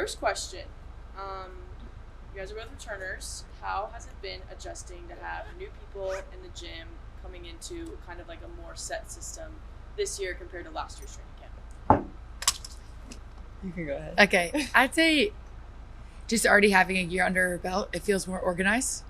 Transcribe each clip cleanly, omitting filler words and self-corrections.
First question. You guys are both returners. How has it been adjusting to have new people in the gym coming into kind of like a more set system this year compared to last year's training camp? You can go ahead. Okay, I'd say just already having a year under our belt, it feels more organized.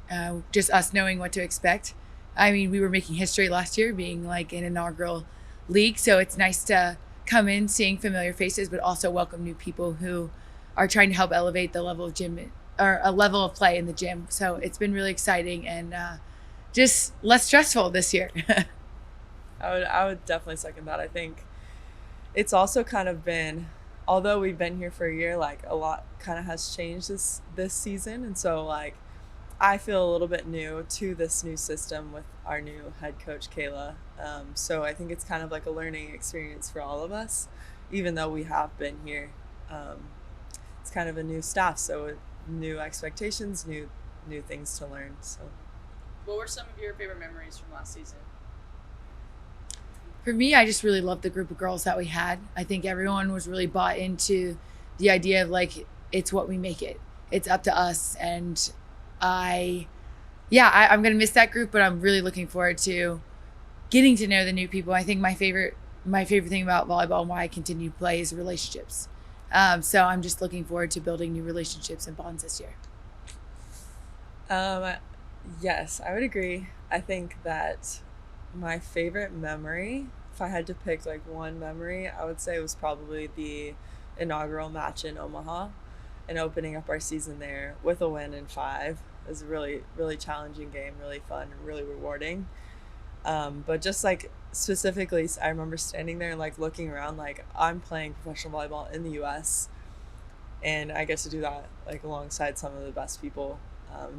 Just us knowing what to expect. I mean, we were making history last year, being like an inaugural league, so it's nice to come in seeing familiar faces, but also welcome new people who are trying to help elevate the level of gym or a level of play in the gym. So it's been really exciting and just less stressful this year. I would definitely second that. I think it's also kind of been, although we've been here for a year, like a lot kind of has changed this season, and so like I feel a little bit new to this new system with our new head coach Kayla. So I think it's kind of like a learning experience for all of us, even though we have been here. It's kind of a new staff, so new expectations, new things to learn. So, what were some of your favorite memories from last season? For me, I just really loved the group of girls that we had. I think everyone was really bought into the idea of like, it's what we make it. It's up to us. And I'm going to miss that group, but I'm really looking forward to getting to know the new people. I think my favorite thing about volleyball and why I continue to play is relationships. So I'm just looking forward to building new relationships and bonds this year. Yes, I would agree. I think that my favorite memory, if I had to pick like one memory, I would say it was probably the inaugural match in Omaha and opening up our season there with a win in 5. It was a really, really challenging game, really fun, really rewarding. But just like specifically, I remember standing there and like looking around, like I'm playing professional volleyball in the US and I get to do that like alongside some of the best people,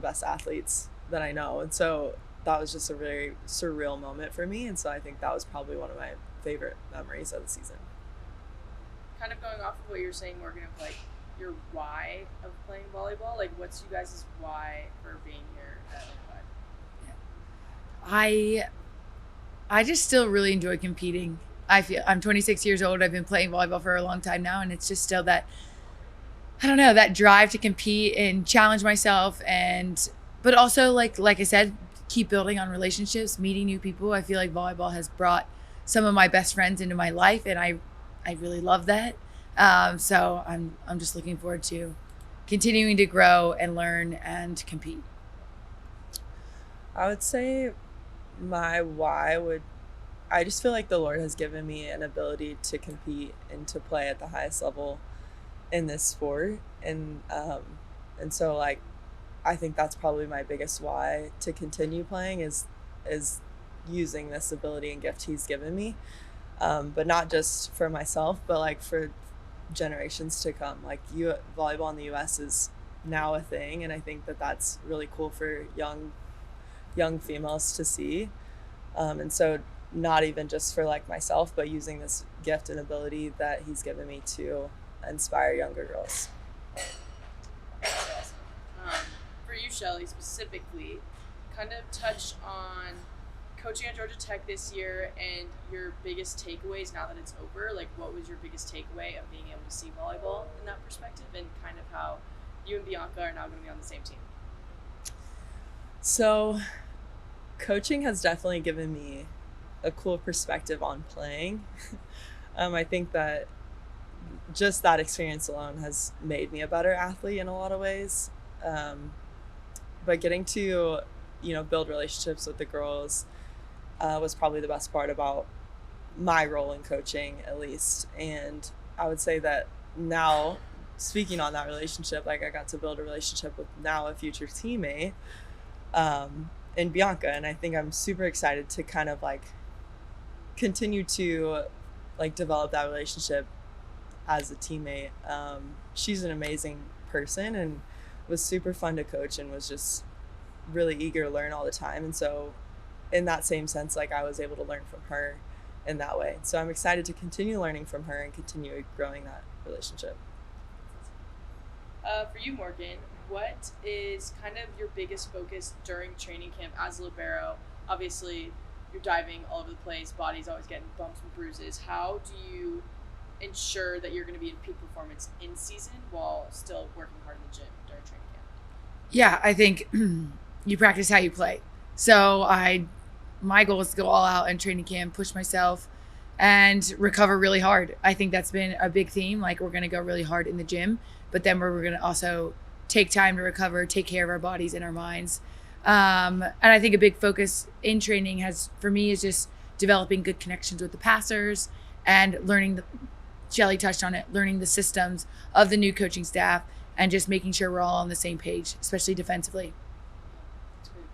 best athletes that I know. And so that was just a very surreal moment for me. And so I think that was probably one of my favorite memories of the season. Kind of going off of what you're saying, Morgan, of like your why of playing volleyball, like what's you guys' why for being here at Unified? I just still really enjoy competing. I'm 26 years old. I've been playing volleyball for a long time now, and it's just still that, I don't know, that drive to compete and challenge myself, but also like I said, keep building on relationships, meeting new people. I feel like volleyball has brought some of my best friends into my life, and I really love that. So I'm just looking forward to continuing to grow and learn and compete. I would say my why I just feel like the Lord has given me an ability to compete and to play at the highest level in this sport. And so like, I think that's probably my biggest why to continue playing is using this ability and gift he's given me. But not just for myself, but like for generations to come. Like volleyball in the US is now a thing. And I think that that's really cool for young females to see. And so not even just for like myself, but using this gift and ability that he's given me to inspire younger girls. That's awesome. For you, Shelly, specifically, kind of touch on coaching at Georgia Tech this year and your biggest takeaways now that it's over. Like, what was your biggest takeaway of being able to see volleyball in that perspective, and kind of how you and Bianca are now going to be on the same team? So coaching has definitely given me a cool perspective on playing. I think that just that experience alone has made me a better athlete in a lot of ways. But getting to, build relationships with the girls was probably the best part about my role in coaching, at least. And I would say that now, speaking on that relationship, like I got to build a relationship with now a future teammate in Bianca. And I think I'm super excited to kind of like continue to like develop that relationship as a teammate. She's an amazing person and was super fun to coach and was just really eager to learn all the time. And so in that same sense, like I was able to learn from her in that way. So I'm excited to continue learning from her and continue growing that relationship. For you, Morgan, what is kind of your biggest focus during training camp as a libero? Obviously, you're diving all over the place, body's always getting bumps and bruises. How do you ensure that you're going to be in peak performance in season while still working hard in the gym during training camp? Yeah, I think you practice how you play. So my goal is to go all out in training camp, push myself, and recover really hard. I think that's been a big theme. Like, we're going to go really hard in the gym, but then we're going to also take time to recover, take care of our bodies and our minds. And I think a big focus in training for me is just developing good connections with the passers and learning Shelly touched on it, learning the systems of the new coaching staff and just making sure we're all on the same page, especially defensively. That's great.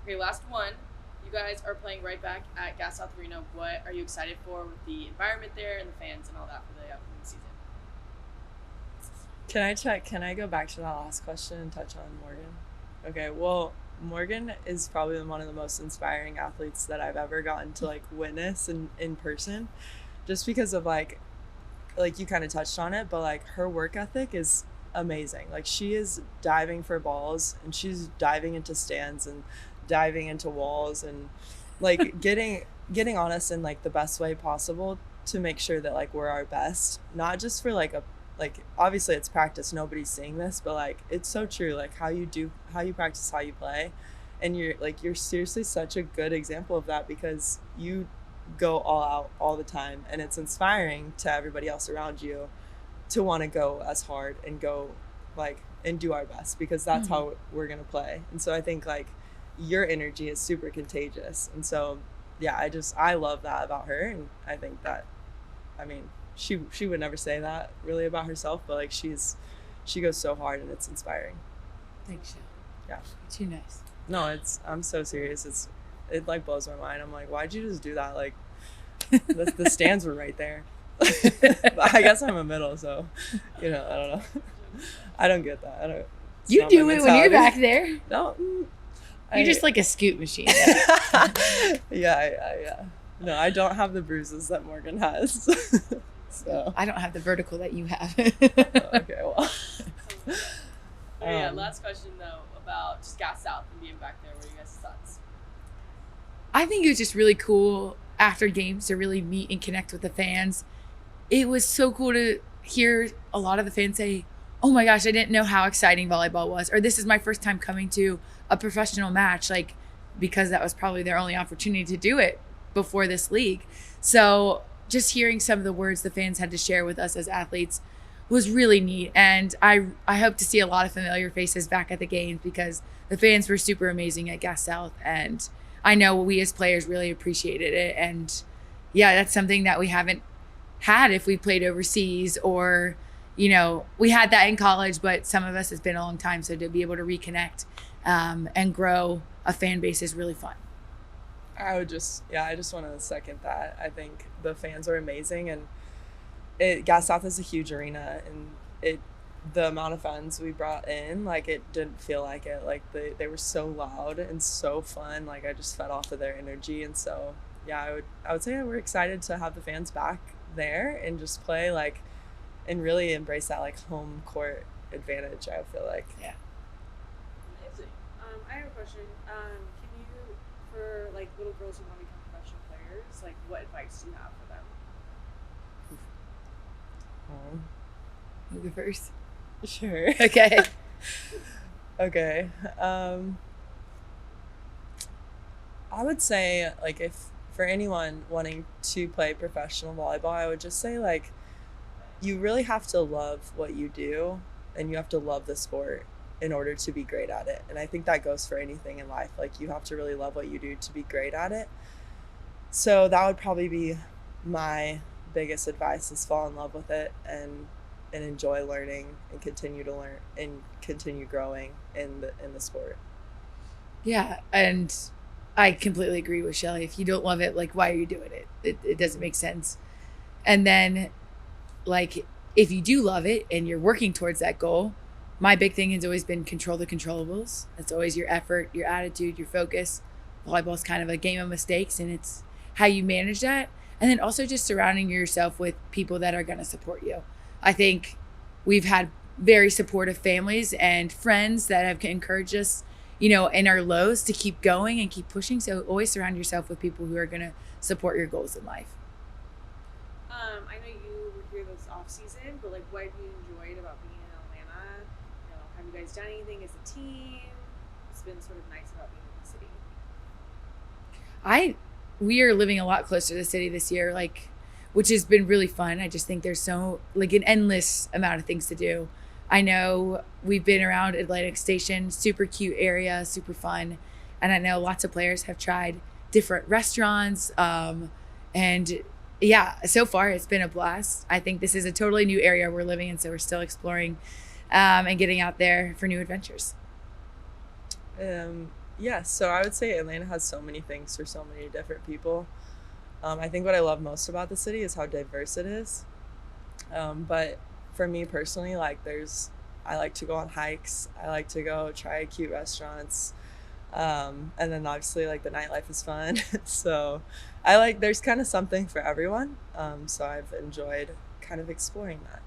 Okay, last one. You guys are playing right back at Gas South Arena. What are you excited for with the environment there and the fans and all that for the upcoming season? Can I go back to that last question and touch on Morgan? Okay, well, Morgan is probably one of the most inspiring athletes that I've ever gotten to like witness in person, just because of like you kind of touched on it, but like her work ethic is amazing. Like, she is diving for balls and she's diving into stands and diving into walls and like getting on us in like the best way possible to make sure that like we're our best, not just for like obviously it's practice, nobody's seeing this, but like it's so true, like how you practice, how you play. And you're seriously such a good example of that, because you go all out all the time, and it's inspiring to everybody else around you to want to go as hard and go like and do our best, because that's how we're gonna play. And so I think like your energy is super contagious, and so yeah, I love that about her. And I think that, I mean, she would never say that really about herself, but like she goes so hard and it's inspiring. Thanks, Shelly. Yeah, Too nice. no, I'm so serious. It like blows my mind. I'm like, why'd you just do that? Like the stands were right there. But I guess I'm a middle, so I don't know. I don't get that. You do it when you're back there. No, You're just like a scoot machine. Yeah. No, I don't have the bruises that Morgan has. So I don't have the vertical that you have. okay, well. Yeah, last question though about just Gas South and being back there. What are you guys' thoughts? I think it was just really cool after games to really meet and connect with the fans. It was so cool to hear a lot of the fans say, "Oh my gosh, I didn't know how exciting volleyball was," or "This is my first time coming to a professional match," like, because that was probably their only opportunity to do it before this league. So just hearing some of the words the fans had to share with us as athletes was really neat. And I hope to see a lot of familiar faces back at the games, because the fans were super amazing at Gas South. And I know we as players really appreciated it. And yeah, that's something that we haven't had if we played overseas, or, we had that in college, but some of us, it's been a long time. So to be able to reconnect and grow a fan base is really fun. I just want to second that. I think the fans are amazing, and Gas South is a huge arena, and the amount of fans we brought in, like, it didn't feel like it. Like they were so loud and so fun. Like, I just fed off of their energy. And so yeah, I would say we're excited to have the fans back there and just play like and really embrace that like home court advantage, I feel like. Yeah. Amazing. I have a question. Can you, for like little girls who want to become professional players, like what advice do you have for them? You go first. Sure. Okay. Okay. I would say, like, if for anyone wanting to play professional volleyball, I would just say, like, you really have to love what you do, and you have to love the sport in order to be great at it. And I think that goes for anything in life. Like, you have to really love what you do to be great at it. So that would probably be my biggest advice, is fall in love with it and enjoy learning and continue to learn and continue growing in the sport. Yeah, and I completely agree with Shelly. If you don't love it, like, why are you doing it? It doesn't make sense. And then, like, if you do love it and you're working towards that goal, my big thing has always been control the controllables. That's always your effort, your attitude, your focus. Volleyball is kind of a game of mistakes, and it's how you manage that. And then also just surrounding yourself with people that are going to support you. I think we've had very supportive families and friends that have encouraged us, in our lows to keep going and keep pushing. So always surround yourself with people who are going to support your goals in life. I know you would hear those season, but like what have you enjoyed about being in Atlanta? You know, have you guys done anything as a team? It's been sort of nice about being in the city. We are living a lot closer to the city this year, like, which has been really fun. I just think there's so like an endless amount of things to do. I know we've been around Atlantic Station, super cute area, super fun. And I know lots of players have tried different restaurants. And yeah, so far it's been a blast. I think this is a totally new area we're living in, so we're still exploring and getting out there for new adventures. Yeah, so I would say Atlanta has so many things for so many different people. I think what I love most about the city is how diverse it is. But for me personally, like I like to go on hikes. I like to go try cute restaurants. And then obviously like the nightlife is fun. So there's kind of something for everyone. So I've enjoyed kind of exploring that.